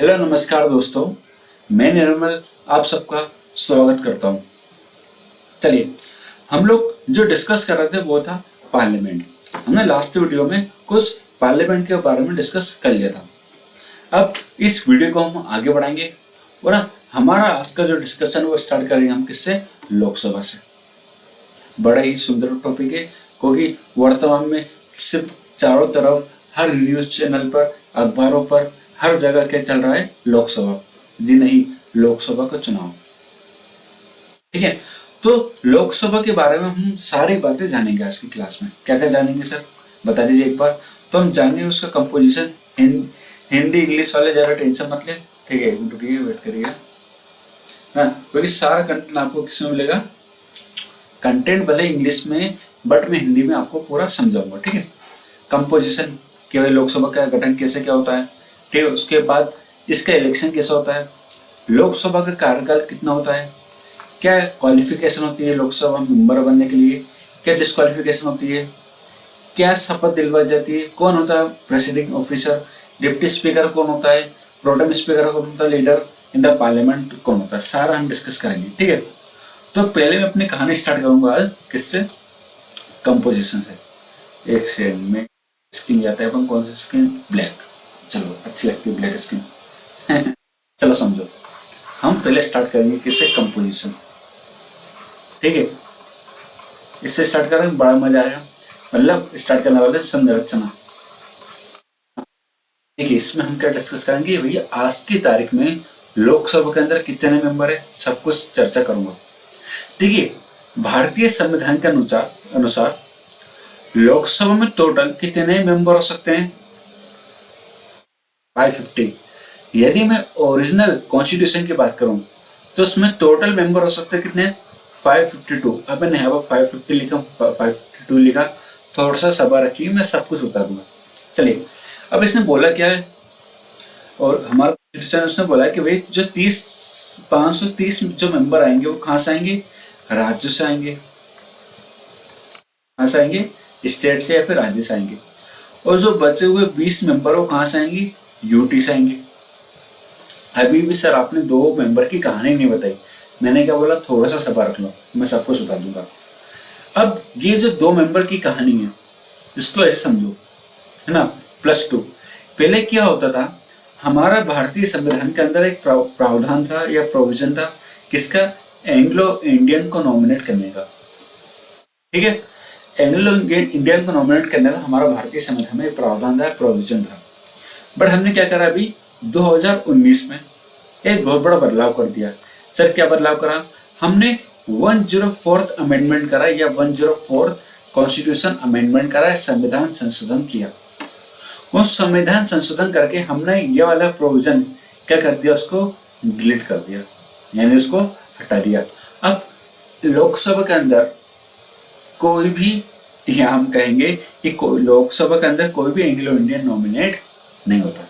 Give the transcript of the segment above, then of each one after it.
Hello नमस्कार दोस्तों, मैं निर्मल आप सबका स्वागत करता हूं। चलिए, हम लोग जो डिस्कस कर रहे थे वो था पार्लियामेंट। हमने लास्ट वीडियो में कुछ पार्लियामेंट के बारे में डिस्कस कर लिया था। अब इस वीडियो को हम आगे बढ़ाएंगे और हमारा आज का जो डिस्कशन वो स्टार्ट करेंगे हम किससे? लोकसभा से। बड़ा ही सुंदर टॉपिक है क्योंकि वर्तमान में सिर्फ चारों तरफ हर न्यूज चैनल पर, अखबारों पर, हर जगह क्या चल रहा है? लोकसभा। जी नहीं, लोकसभा का चुनाव। ठीक है, तो लोकसभा के बारे में हम सारी बातें जानेंगे आज की क्लास में। क्या क्या जानेंगे सर, बता दीजिए एक बार। तो हम जानेंगे उसका कंपोजिशन। हिंदी इंग्लिश वाले जरा टेंशन मत ले, ठीक है? रुकिए, वेट करिए। हाँ, क्योंकि सारा कंटेंट आपको किसमें मिलेगा? कंटेंट भले इंग्लिश में, बट मैं हिंदी में आपको पूरा समझाऊंगा। ठीक है, कंपोजिशन केवल लोकसभा का गठन कैसे क्या होता है, ठीक है? उसके बाद इसका इलेक्शन कैसा होता है, लोकसभा का कार्यकाल कितना होता है, क्या क्वालिफिकेशन होती है लोकसभा मेंबर बनने के लिए, क्या डिस्क्वालिफिकेशन होती है, क्या शपथ दिलवाई जाती है, कौन होता है प्रेसिडिंग ऑफिसर, डिप्टी स्पीकर कौन होता है, प्रोटेम स्पीकर कौन होता है, लीडर इन द पार्लियामेंट कौन होता है, सारा हम डिस्कस करेंगे। ठीक है, तो पहले मैं अपनी कहानी स्टार्ट करूंगा आज किससे? कंपोजिशन से। एक सेकंड में स्किन जाता है अपन, कौन सी स्किन? ब्लैक। चलो, अच्छी लगती है ब्लैक स्किन। चलो समझो, हम पहले स्टार्ट करेंगे किससे? कंपोजिशन। ठीक है, इससे स्टार्ट करेंगे, बड़ा मजा आएगा। मतलब स्टार्ट करने वाले संरचना। देखिए, इसमें हम क्या डिस्कस करेंगे भैया? आज की तारीख में लोकसभा के अंदर कितने मेंबर है, सब कुछ चर्चा करूंगा। देखिए, भारतीय संविधान के अनुसार लोकसभा में टोटल कितने मेंबर हो सकते हैं? 550। यदि मैं ओरिजिनल कॉन्स्टिट्यूशन की बात करूं तो उसमें टोटल मेंबर हो सकते हैं कितने? 552। अब मैंने यहाँ पर 550 लिखा, 552 लिखा, थोड़ा सा सब्र रखिए, मैं सब कुछ बता दूंगा। चलिए, अब इसने बोला क्या है, और हमारा कॉन्स्टिट्यूशन उसने बोला है कि भाई जो 530 जो मेंबर आएंगे वो कहाँ से आएंगे? राज्यों से आएंगे। कहाँ से आएंगे? स्टेट से या फिर राज्य से आएंगे। और जो बचे हुए 20 मेंबर वो कहाँ से आएंगे? यूटी से आएंगे। अभी भी सर आपने 2 मेंबर की कहानी नहीं बताई। मैंने क्या बोला? थोड़ा सा सब्र रख लो, मैं सबको बता दूंगा। अब ये जो 2 मेंबर की कहानी है, इसको ऐसे समझो, है ना? +2। पहले क्या होता था, हमारा भारतीय संविधान के अंदर एक प्रावधान था या प्रोविजन था किसका? एंग्लो इंडियन को नॉमिनेट करने का। ठीक है, एंग्लो इंडियन को नॉमिनेट करने का हमारा भारतीय संविधान में प्रावधान था, प्रोविजन था। बट हमने क्या करा अभी 2019 में? एक बहुत बड़ा बदलाव कर दिया। सर क्या बदलाव करा? हमने 104th अमेंडमेंट करा या 104th कॉन्स्टिट्यूशन अमेंडमेंट करा, संविधान संशोधन किया। उस संविधान संशोधन करके हमने ये वाला प्रोविजन क्या कर दिया? उसको डिलीट कर दिया, यानी उसको हटा दिया। अब लोकसभा के अंदर कोई भी, या हम कहेंगे कि लोकसभा के अंदर कोई भी एंग्लो इंडियन नॉमिनेट नहीं होता।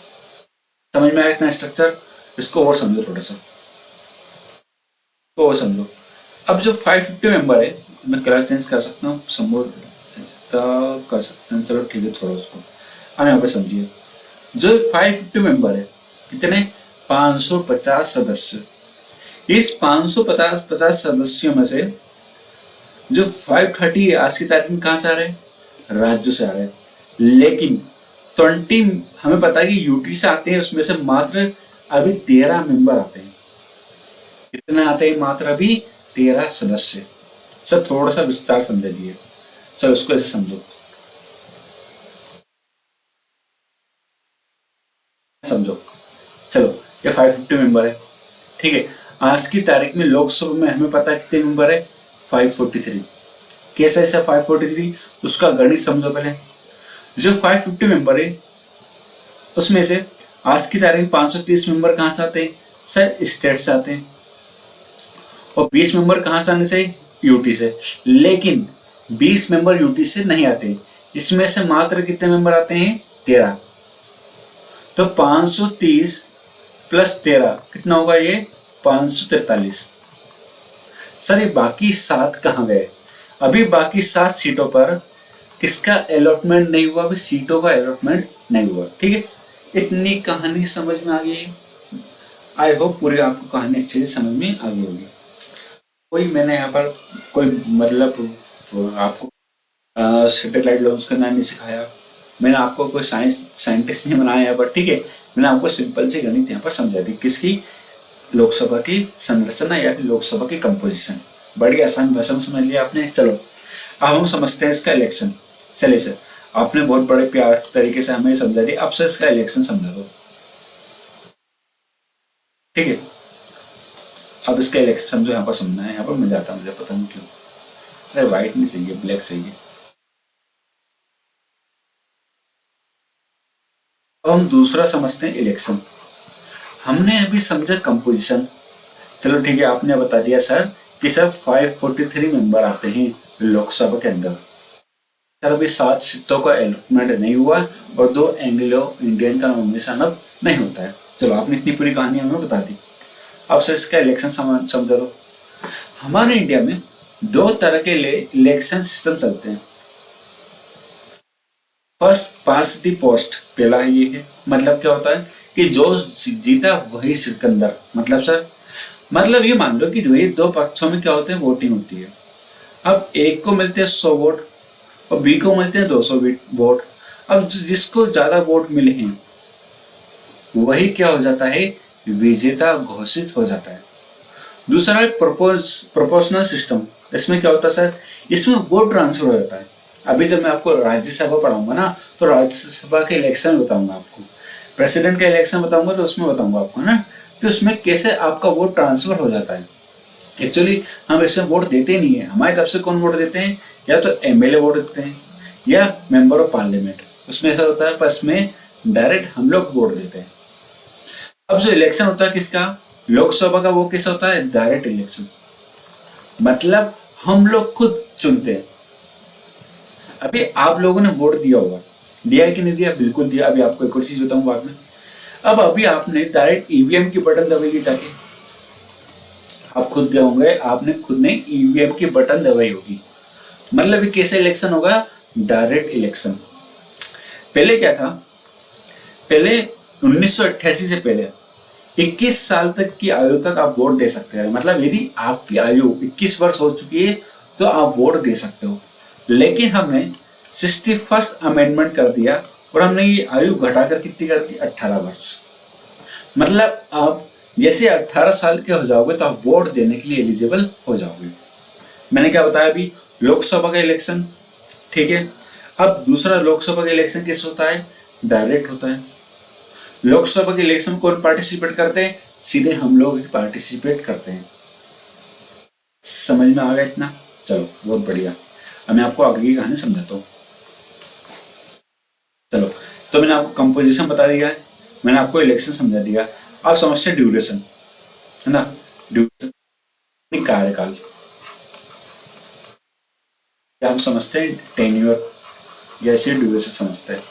समझ में आया इतना स्ट्रक्चर? इसको और समझो थोड़ा सा, तो और समझो। अब जो 550 मेंबर है, मैं कलर चेंज कर सकता हूँ, संबोधित कर सकते हैं, चलो ठीक है, छोड़ो उसको। अब यहाँ पे समझिए, जो 550 मेंबर है कितने? 550 सदस्य। इस 550 सदस्यों में से जो 530 है आज की तारीख में कहाँ से आ रहे हैं? राज्यों से आ रहे हैं। लेकिन 20 हमें पता है कि यूटी से आते हैं, उसमें से मात्र अभी 13 मेंबर आते हैं। कितने आते हैं? मात्र अभी 13 सदस्य। सब थोड़ा सा विस्तार समझ लीजिए। चलो उसको ऐसे समझो, समझो। चलो, ये 550 मेंबर है। ठीक है, आज की तारीख में लोकसभा में हमें पता है कितने मेंबर है? 543। कैसे ऐसा 543? उसका गणित समझो पहले। जो 550 मेंबर है उसमें से आज की तारीख में 530 मेंबर कहाँ से आते हैं? सर स्टेट से आते हैं। और 20 मेंबर कहाँ से आने से? यूटी से। लेकिन 20 मेंबर यूटी से नहीं आते, इसमें से मात्र कितने मेंबर आते हैं? 13। तो 530 + 13 कितना होगा? ये 543। सर ये बाकी 7 कहाँ गए? अभी बाकी 7 सीटों पर किसका अलॉटमेंट नहीं हुआ? अभी सीटों का अलॉटमेंट नहीं हुआ। ठीक है, इतनी कहानी समझ में आ गई? आई होप पूरी आपको कहानी अच्छे से समझ में आ गई होगी। कोई मैंने यहाँ पर कोई मतलब आपको सैटेलाइट लॉन्च करना नहीं सिखाया, मैंने आपको कोई साइंटिस्ट नहीं बनाया यहाँ पर, ठीक है। मैंने आपको सिंपल सी गणित यहाँ पर समझा दी, किसकी, लोकसभा की संरचना या फिर लोकसभा की कंपोजिशन। बड़ी आसान भाषा में समझ लिया आपने। चलो अब हम समझते हैं इसका इलेक्शन। चलिए सर, आपने बहुत बड़े प्यार तरीके से हमें समझा दिया, अब सर इसका इलेक्शन समझा दो, ठीक है। अब इसका इलेक्शन समझो, यहाँ पर समझना है, यहाँ पर मजा आता है मुझे, पता नहीं क्यों। अरे व्हाइट नहीं चाहिए, ब्लैक चाहिए। अब हम दूसरा समझते हैं इलेक्शन। हमने अभी समझा कंपोजिशन, चलो ठीक है, आपने बता दिया सर कि सर 543 मेंबर आते हैं लोकसभा के अंदर। सर अभी 7 सीटों का अलॉटमेंट नहीं हुआ और 2 एंग्लो इंडियन का नॉमिनेशन अब नहीं होता है। चलो आपने इतनी पूरी कहानी हमें बता दी। अब सर इसका इलेक्शन समझा लो। हमारे इंडिया में 2 तरह के इलेक्शन सिस्टम चलते हैं। फर्स्ट पास द पोस्ट, पहला ये है, मतलब क्या होता है कि जो जीता वही सिकंदर। मतलब सर, मतलब ये मान लो कि वही 2 पक्षों में क्या होते हैं, वोटिंग होती है। अब एक को मिलते हैं 100 वोट और बी को मिलते हैं 200 वोट। अब जिसको ज्यादा वोट मिले हैं वही क्या हो जाता है, विजेता घोषित हो जाता है। दूसरा है प्रोपोर्शनल सिस्टम। इसमें क्या होता है सर, इसमें वोट ट्रांसफर हो जाता है। अभी जब मैं आपको राज्यसभा पढ़ाऊंगा ना, तो राज्यसभा के इलेक्शन बताऊंगा आपको, प्रेसिडेंट का इलेक्शन बताऊंगा तो उसमें बताऊंगा आपको ना, तो उसमें कैसे आपका वोट ट्रांसफर हो जाता है। एक्चुअली हम इसमें वोट देते नहीं है, हमारी तरफ से कौन वोट देते हैं, या तो एमएलए वोट देते हैं या मेंबर ऑफ पार्लियामेंट। उसमें ऐसा होता है, पर इसमें डायरेक्ट हम लोग वोट देते हैं। अब जो इलेक्शन होता है किसका, लोकसभा का, वो कैसा होता है, डायरेक्ट इलेक्शन। मतलब हम लोग खुद चुनते हैं। अभी आप लोगों ने वोट दिया होगा, दिया कि नहीं दिया, बिल्कुल दिया। अभी आपको एक और चीज बताऊं बाद में। अब अभी आपने डायरेक्ट ईवीएम की बटन दबाई जाके, आप खुद गए होंगे, आपने खुद ने ईवीएम की बटन दबाई होगी। मतलब ये कैसे इलेक्शन होगा, डायरेक्ट इलेक्शन। पहले क्या था, पहले 1988 से पहले 21 साल तक की आयु तक आप वोट दे सकते हैं। मतलब यदि आपकी आयु 21 वर्ष हो चुकी है तो आप वोट दे सकते हो। लेकिन हमने 61st अमेंडमेंट कर दिया और हमने ये आयु घटाकर कितनी कर दी, 18 वर्ष। मतलब आप जैसे 18 साल के हो जाओगे तो आप वोट देने के लिए एलिजिबल हो जाओगे। मैंने क्या बताया अभी, लोकसभा का इलेक्शन, ठीक है। अब दूसरा लोकसभा का इलेक्शन किस होता है, डायरेक्ट होता है। लोकसभा के इलेक्शन कौन पार्टिसिपेट करते हैं, सीधे हम लोग ही पार्टिसिपेट करते हैं। समझ में आ गया इतना, चलो बहुत बढ़िया। अब मैं आपको आगे की कहानी समझाता हूँ। चलो, तो मैंने आपको कंपोजिशन बता दिया है, मैंने आपको इलेक्शन समझा दिया। अब समझते हैं ड्यूरेशन, है ना। ड्यूरेशन कार्यकाल, या हम समझते हैं टेन्योर, या इसे ड्यूरेशन समझते हैं।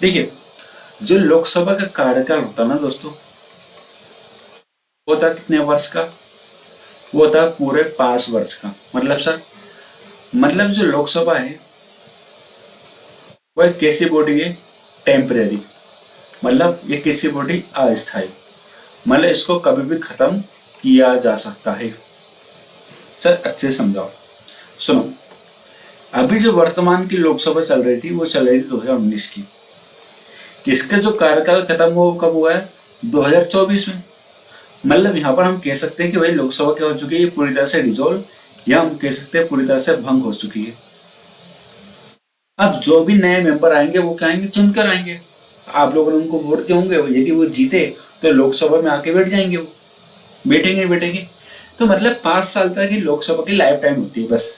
देखिए, जो लोकसभा का कार्यकाल होता है ना दोस्तों, वो होता है कितने वर्ष का, वो होता है पूरे 5 वर्ष का। मतलब सर, मतलब जो लोकसभा है वो एक कैसी बॉडी है, टेम्परेरी। मतलब ये किसी बॉडी अस्थायी, मतलब इसको कभी भी खत्म किया जा सकता है। सर अच्छे से समझाओ, सुनो। अभी जो वर्तमान की लोकसभा चल रही थी वो चल रही थी 2019 की। इसका जो कार्यकाल खत्म हुआ कब हुआ है, 2024 में। मतलब यहाँ पर हम कह सकते हैं कि भाई लोकसभा क्या हो चुकी है, पूरी तरह से डिजोल्व, या हम कह सकते हैं पूरी तरह से भंग हो चुकी है। अब जो भी नए मेंबर आएंगे वो क्या आएंगे, चुनकर आएंगे। आप लोगों ने उनको वोट दिए होंगे, यदि वो जीते तो लोकसभा में आके बैठ जाएंगे, वो बैठेंगे। तो मतलब 5 साल तक की लोकसभा की लाइफ टाइम होती है, बस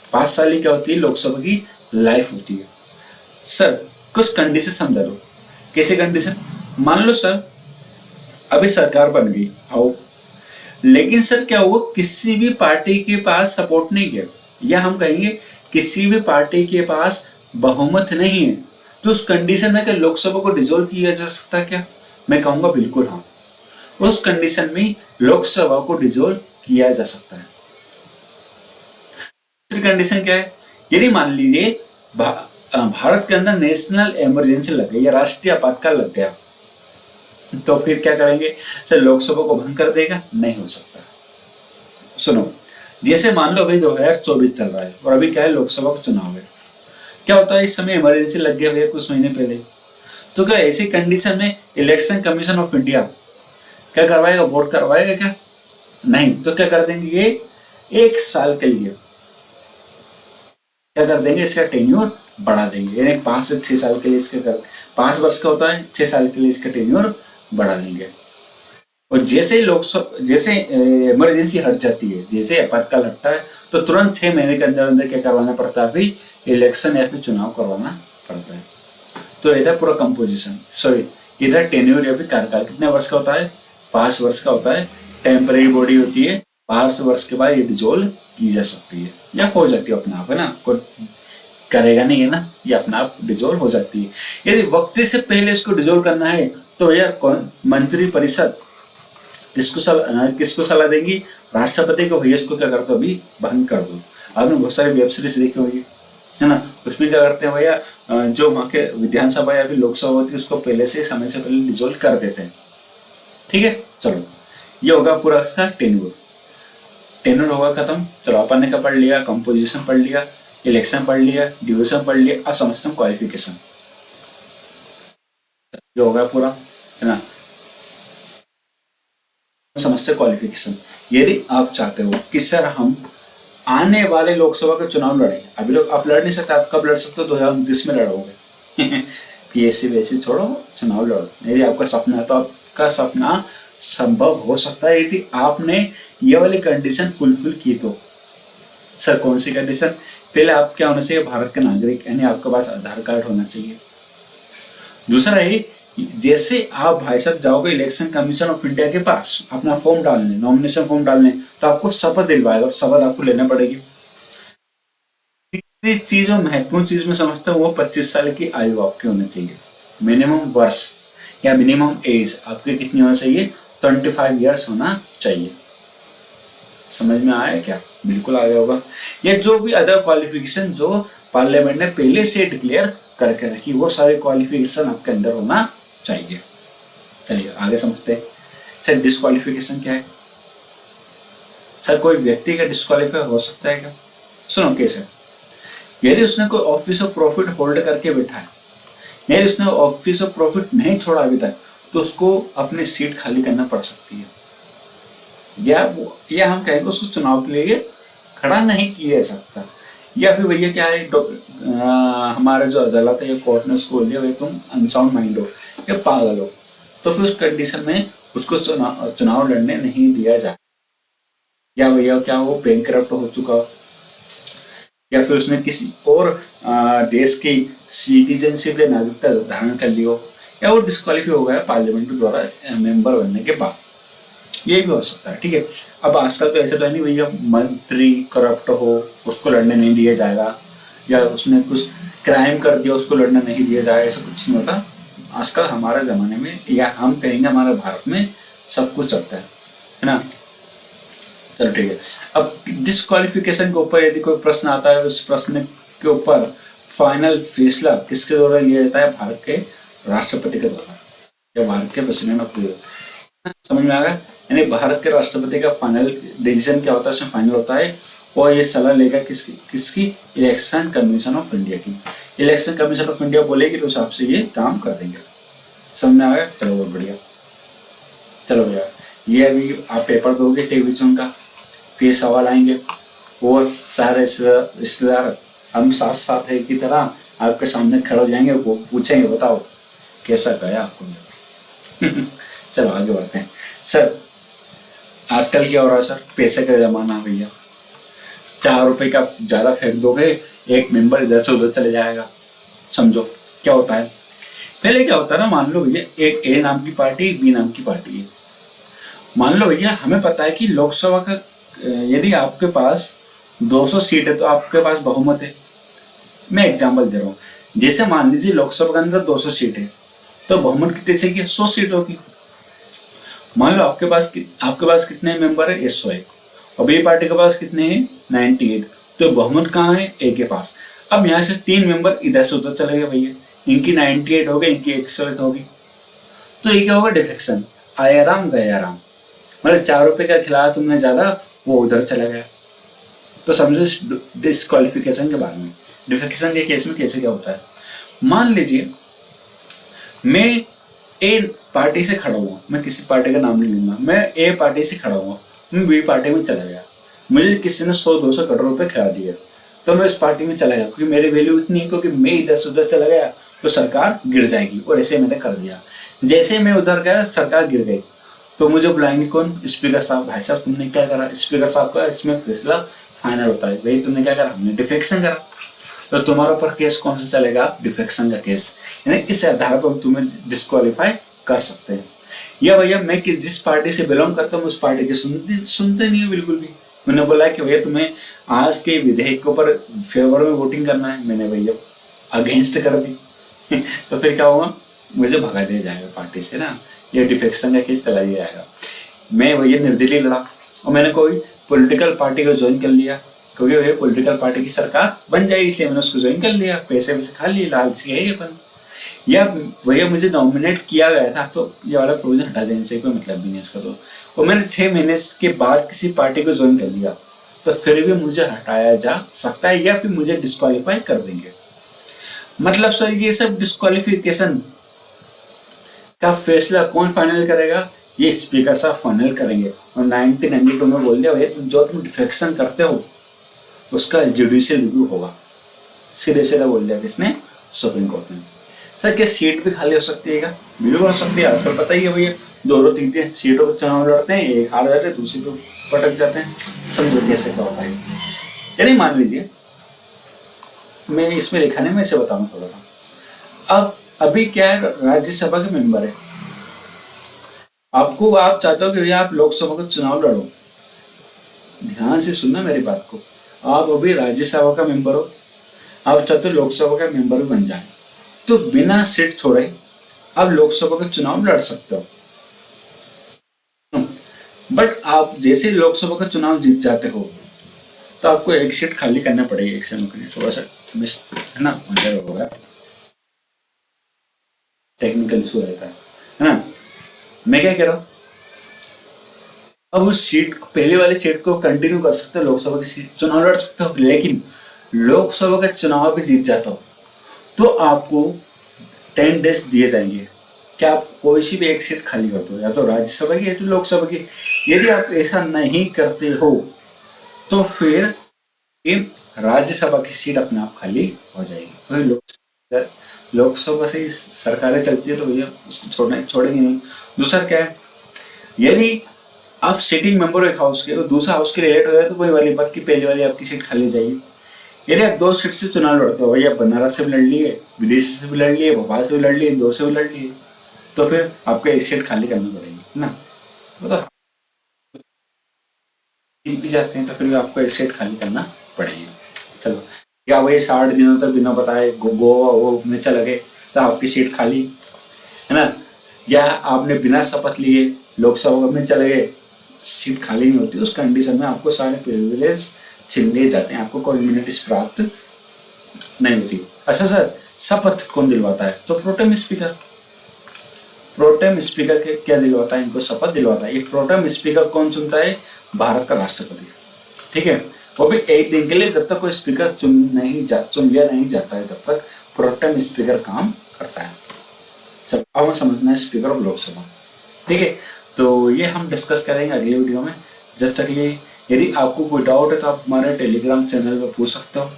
5 साल ही क्या होती है, लोकसभा की लाइफ होती है। सर कुछ कंडीशन समझा लो। कैसे कंडीशन, मान लो सर अभी सरकार बन गई, आओ, लेकिन सर क्या हुआ, किसी भी पार्टी के पास सपोर्ट नहीं किया, या हम कहेंगे किसी भी पार्टी के पास बहुमत नहीं है, तो उस कंडीशन में क्या लोकसभा को डिसॉल्व किया जा सकता है क्या, मैं कहूंगा बिल्कुल हाँ। उस कंडीशन में लोकसभा को डिसॉल्व किया जा सकता है। दूसरी कंडीशन क्या है, यदि मान लीजिए भारत के अंदर नेशनल इमरजेंसी लग गई या राष्ट्रीय आपातकाल लग गया, तो फिर क्या करेंगे सर, लोकसभा को भंग कर देगा? नहीं हो सकता। सुनो, जैसे मान लो भाई 2024 चल रहा है और अभी क्या है, लोकसभा का चुनाव है। क्या होता है, इस समय इमरजेंसी लग गया हुई कुछ महीने पहले, तो क्या ऐसी कंडीशन में इलेक्शन कमीशन ऑफ इंडिया क्या करवाएगा, वोट करवाएगा क्या? नहीं। तो क्या कर देंगे, ये 1 साल के लिए क्या कर देंगे, इसका टेन्योर बढ़ा देंगे, यानी 5 से 6 साल के लिए इसके कर, 5 वर्ष का होता है, 6 साल के लिए इसका टेन्योर बढ़ा देंगे। और जैसे ही लोकसभा, जैसे इमरजेंसी हट जाती है, जैसे आपातकाल हटता है, तो तुरंत 6 महीने के अंदर अंदर क्या करवाना पड़ता है, अभी इलेक्शन या फिर चुनाव करवाना पड़ता है। तो इधर पूरा कंपोजिशन, सॉरी इधर टेन्योर या फिर कार्यकाल कितने वर्ष का होता है, 5 वर्ष का होता है। टेम्परेरी बॉडी होती है, 5 वर्ष के बाद ये डिजोल्व की जा सकती है या हो जाती है अपने आप, है ना, कोई करेगा नहीं है ना, ये अपने आप डिजोल्व हो जाती है। यदि वक्त से पहले इसको डिजोल्व करना है तो यार मंत्री परिषद किसको सलाह देंगी, राष्ट्रपति को, भैया इसको क्या कर दो, अभी बंद कर दो। आपने बहुत सारी वेब सीरीज देखी होगी, है ना, उसमें क्या करते हैं भैया, जो वहाँ के विधानसभा या फिर लोकसभा होती है उसको पहले से समय से पहले डिजोल्व कर देते हैं। ठीक है, चलो ये होगा पूरा इसका टेन्योर होगा खत्म। चलो अपन ने क्या पढ़ लिया, कंपोजिशन पढ़ लिया, इलेक्शन पढ़ लिया, ड्यूरेशन पढ़ लिया, अब समझते हैं क्वालिफिकेशन। ये होगा पूरा, है ना, समझते क्वालिफिकेशन। यदि आप चाहते हो कि सर हम आने वाले लोकसभा का चुनाव लड़े, अभी लोग आप लड़ नहीं सकते, आप कब लड़ सकते हो, 2029 में लड़ोगे। पीएससी वैसी छोड़ो, चुनाव लड़ो। यदि आपका सपना है तो आपका सपना संभव हो सकता है यदि आपने ये वाली कंडीशन फुलफिल की तो। सर कौन सी कंडीशन, पहले आप क्या होना चाहिए, भारत के नागरिक, यानी आपके पास आधार कार्ड होना चाहिए। दूसरा है, जैसे आप भाई साहब जाओगे इलेक्शन कमीशन ऑफ इंडिया के पास अपना फॉर्म डालने, नॉमिनेशन फॉर्म डालने, तो आपको शपथ दिलवाएगा और शपथ आपको लेना पड़ेगी। तीसरी चीज और महत्वपूर्ण चीज में समझता हूँ, वो 25 साल की आयु आपकी होनी चाहिए, मिनिमम वर्ष या मिनिमम एज आपकी कितनी होना चाहिए, 25 ईयर्स होना चाहिए। समझ में आया क्या, बिल्कुल आ गया होगा। या जो भी अदर क्वालिफिकेशन जो पार्लियामेंट ने पहले से डिक्लेयर करके रखी, वो सारे क्वालिफिकेशन आपके अंदर होना चाहिए। चलिए आगे समझते हैं। सर डिस्क्वालिफिकेशन क्या है, सर कोई व्यक्ति का डिस्क्वालीफाई हो सकता है क्या? सुनो कैसे, यदि उसने कोई ऑफिस ऑफ प्रॉफिट होल्ड करके बैठा है, यदि उसने ऑफिस ऑफ प्रॉफिट नहीं छोड़ा अभी तक, तो उसको अपनी सीट खाली करना पड़ सकती है, या हम कहेंगे उसको चुनाव के लिए खड़ा नहीं किया जा सकता। या फिर भैया क्या है, हमारा जो अदालत है या कोर्ट ने उसको बोल दिया भाई तुम अनसाउंड माइंड हो या पागल हो, तो फिर उस कंडीशन में उसको चुनाव लड़ने नहीं दिया जाए। या भैया क्या वो बैंकरप्ट हो चुका हो, या फिर उसने किसी और देश की सिटीजनशिप या नागरिकता धारण कर ली हो, या वो डिस्क्वालीफाई हो गया पार्लियामेंट द्वारा मेंबर बनने के बाद, ये भी हो सकता है। ठीक है, अब आजकल तो ऐसा तो नहीं भैया मंत्री करप्ट हो उसको लड़ने नहीं दिया जाएगा, या उसने कुछ क्राइम कर दिया उसको लड़ने नहीं दिया जाएगा, ऐसा कुछ नहीं होता। आजकल हमारे जमाने में, या हम कहेंगे हमारे भारत में, सब कुछ चलता है ना। चलो ठीक है, अब डिस्क्वालिफिकेशन के ऊपर यदि कोई प्रश्न आता है, उस प्रश्न के ऊपर फाइनल फैसला किसके द्वारा लिया जाता है, भारत के राष्ट्रपति के द्वारा या भारत के प्रेसिडेंट ऑफ इंडिया। समझ में आ गया, यानी भारत के राष्ट्रपति का फाइनल डिसीजन क्या होता है, उसमें फाइनल होता है, और ये सलाह लेगा किसकी, इलेक्शन कमीशन ऑफ इंडिया की। इलेक्शन कमीशन ऑफ इंडिया बोलेगी तो उस हिसाब से ये काम कर देंगे। समझ में आ गया, चलो बहुत बढ़िया। चलो भैया, ये अभी आप पेपर दोगे टेलीविजन का, फिर सवाल आएंगे और सारे रिश्तेदार हम साथ साथ है की तरह आपके सामने खड़े हो जाएंगे, वो पूछेंगे बताओ कैसा गया आपको। चलो आगे बढ़ते हैं। सर आजकल क्या हो रहा है सर, पैसे का जमाना है भैया, 4 रुपए का ज्यादा फेंक दोगे, एक मेंबर इधर से उधर चले जाएगा। समझो क्या होता है, पहले क्या होता है ना, मान लो भैया एक ए नाम की पार्टी, बी नाम की पार्टी है। मान लो भैया हमें पता है कि लोकसभा का यदि आपके पास 200 सीट है तो आपके पास बहुमत है। मैं एग्जांपल दे रहा हूँ, जैसे मान लीजिए लोकसभा के अंदर 200 सीट है तो बहुमत कितनी चाहिए, 100 सीट होगी। मान लो आपके पास कितने मेंबर है, 101, और बी पार्टी के पास कितने हैं, 98, तो बहुमत कहाँ है, ए के पास। अब यहाँ से 3 मेंबर इधर से उधर चले गए भैया, इनकी 98 हो गई, इनकी 101 होगी, तो ये क्या होगा, डिफेक्शन। आया राम गया राम, मतलब 4 रुपए का खिलाया तुमने ज्यादा, वो उधर चला गया। तो समझो डिस्क्वालिफिकेशन के बारे में। डिफेक्शन के केस में कैसे क्या होता है, मान लीजिए मैं ए पार्टी से खड़ा हुआ, मैं किसी पार्टी का नाम नहीं लूंगा, मैं ए पार्टी से खड़ा हुआ, मैं बी पार्टी में चला गया, मुझे किसी ने 100-200 करोड़ रुपए खिला दिए, तो मैं इस पार्टी में चला गया क्योंकि मेरी वैल्यू इतनी है, क्योंकि मैं इधर से उधर चला गया तो सरकार गिर जाएगी, और ऐसे मैंने कर दिया। जैसे मैं उधर गया सरकार गिर गई, तो मुझे बुलाएंगे कौन, स्पीकर साहब, भाई साहब तुमने क्या करा, स्पीकर साहब का इसमें फैसला फाइनल होता है, भाई तुमने क्या करा, हमने डिफेक्शन करा, तो तुम्हारे ऊपर केस कौन सा चलेगा, डिफेक्शन का केस, यानी इस आधार पर हम तुम्हें डिस्क्वालीफाई कर सकते हैं। या भैया मैं जिस पार्टी से बिलोंग करता हूँ उस पार्टी के सुनते नहीं हो बिल्कुल भी, मैंने बोला कि भैया तुम्हें आज के विधेयक के ऊपर फेवर में वोटिंग करना है, मैंने भैया अगेंस्ट कर दी तो फिर क्या होगा, मुझे भगा दिया जाएगा पार्टी से ना, ये डिफेक्शन का केस चला दिया जाएगा। मैं भैया निर्दलीय लड़ा और मैंने कोई पॉलिटिकल पार्टी को ज्वाइन कर लिया, क्योंकि भैया पॉलिटिकल पार्टी की सरकार बन जाएगी, इसलिए मैंने उसको ज्वाइन कर लिया, पैसे वैसे खा लिए, लालची है ये अपन। या भैया मुझे नॉमिनेट किया गया था, तो ये वाला प्रोविजन हटा देने से कोई मतलब भी नहीं इसका, तो और मैंने 6 महीने के बाद किसी पार्टी को ज्वाइन कर लिया, तो फिर भी मुझे हटाया जा सकता है या फिर मुझे डिस्क्वालीफाई कर देंगे। मतलब सर ये सब डिस्क्वालिफिकेशन का फैसला कौन फाइनल करेगा, ये स्पीकर साहब फाइनल करेंगे। और 1992 में बोल दिया भैया जो तुम डिफेक्शन करते हो उसका जुडिशियल रिव्यू होगा, सीधे सीधा बोल दिया किसने, सुप्रीम कोर्ट ने। सर क्या सीट भी खाली हो सकती है क्या, बिल्कुल हो सकती है, आजकल पता ही है भैया 2-3 सीटों पर चुनाव लड़ते हैं, एक हार जाते हैं दूसरी पे पटक जाते हैं, समझो कैसे क्या होता है। यानी मान लीजिए मैं इसमें लिखा नहीं, मैं इसे बताऊँ थोड़ा सा। अब अभी क्या है, राज्यसभा के मेंबर है, आपको आप चाहते हो कि भैया आप लोकसभा का चुनाव लड़ो, ध्यान से सुनना मेरी बात को, आप अभी राज्यसभा का मेंबर हो, आप चाहते हो लोकसभा का मेंबर भी बन जाए, तो बिना सीट छोड़े आप लोकसभा का चुनाव लड़ सकते हो। बट आप जैसे लोकसभा का चुनाव जीत जाते हो तो आपको एक सीट खाली करना पड़ेगी, एक सेकंड थोड़ा सा है ना, अंदर होगा टेक्निकल इशू रहता है ना। मैं क्या कह रहा हूँ, अब उस सीट को, पहले वाली सीट को कंटिन्यू कर सकते हो, लोकसभा की सीट चुनाव लड़ सकते हो, लेकिन लोकसभा का चुनाव भी जीत जाता हो तो आपको 10 डेज दिए जाएंगे कि आप कोई सी भी एक सीट खाली कर दो, या तो राज्यसभा की या तो लोकसभा की। यदि आप ऐसा नहीं करते हो तो फिर राज्यसभा की सीट अपने आप खाली हो जाएगी। तो लोकसभा से सरकारें चलती है तो भैया उसको छोड़ेंगे नहीं। दूसरा क्या है, यदि आप सिटिंग मेंबर एक हाउस के, तो दूसरा हाउस के रिलेट हो जाए तो वही वाली बात की पहली वाली आपकी सीट खाली हो जाएगी। यदि आप 2 सीट से चुनाव लड़ते हो, भैया बनारस से भी लड़ लिए, विदेश से भी लड़ लिए, भोपाल से भी लड़ लिए, 2 से भी लड़ लिए, तो फिर आपको एक सीट खाली करनी पड़ेगी ना, मतलब भी जाते हैं तो फिर आपको एक सीट खाली करना पड़ेगी। चलो क्या वही 60 दिनों तक बिना बताए गोवा वो में चला गए तो आपकी सीट खाली है ना, या आपने बिना शपथ लिए लोकसभा में चले गए, सीट खाली नहीं होती, उस कंडीशन में आपको सारे प्रिविलेज छीन लिए जाते हैं, आपको कोई इम्यूनिटीज प्राप्त नहीं होती। अच्छा सर शपथ कौन दिलवाता है, तो प्रोटेम स्पीकर। प्रोटेम स्पीकर के क्या दिलवाता है, इनको शपथ दिलवाता है। ये प्रोटेम स्पीकर कौन चुनता है, भारत का राष्ट्रपति, ठीक है, वो भी एक दिन के लिए, जब तक कोई स्पीकर चुन लिया नहीं जाता है, जब तक प्रोटेम स्पीकर काम करता है। जब अब समझना है स्पीकर ऑफ लोकसभा, ठीक है, तो ये हम डिस्कस करेंगे अगले वीडियो में। जब तक ये, यदि आपको कोई डाउट है तो आप हमारे टेलीग्राम चैनल पर पूछ सकते हो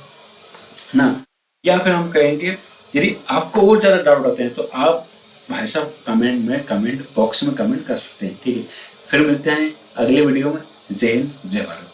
ना, या फिर हम कहेंगे यदि आपको और ज़्यादा डाउट आते हैं तो आप भाई साहब कमेंट बॉक्स में कमेंट कर सकते हैं, ठीक है। फिर मिलते हैं अगले वीडियो में। जय हिंद जय भारत।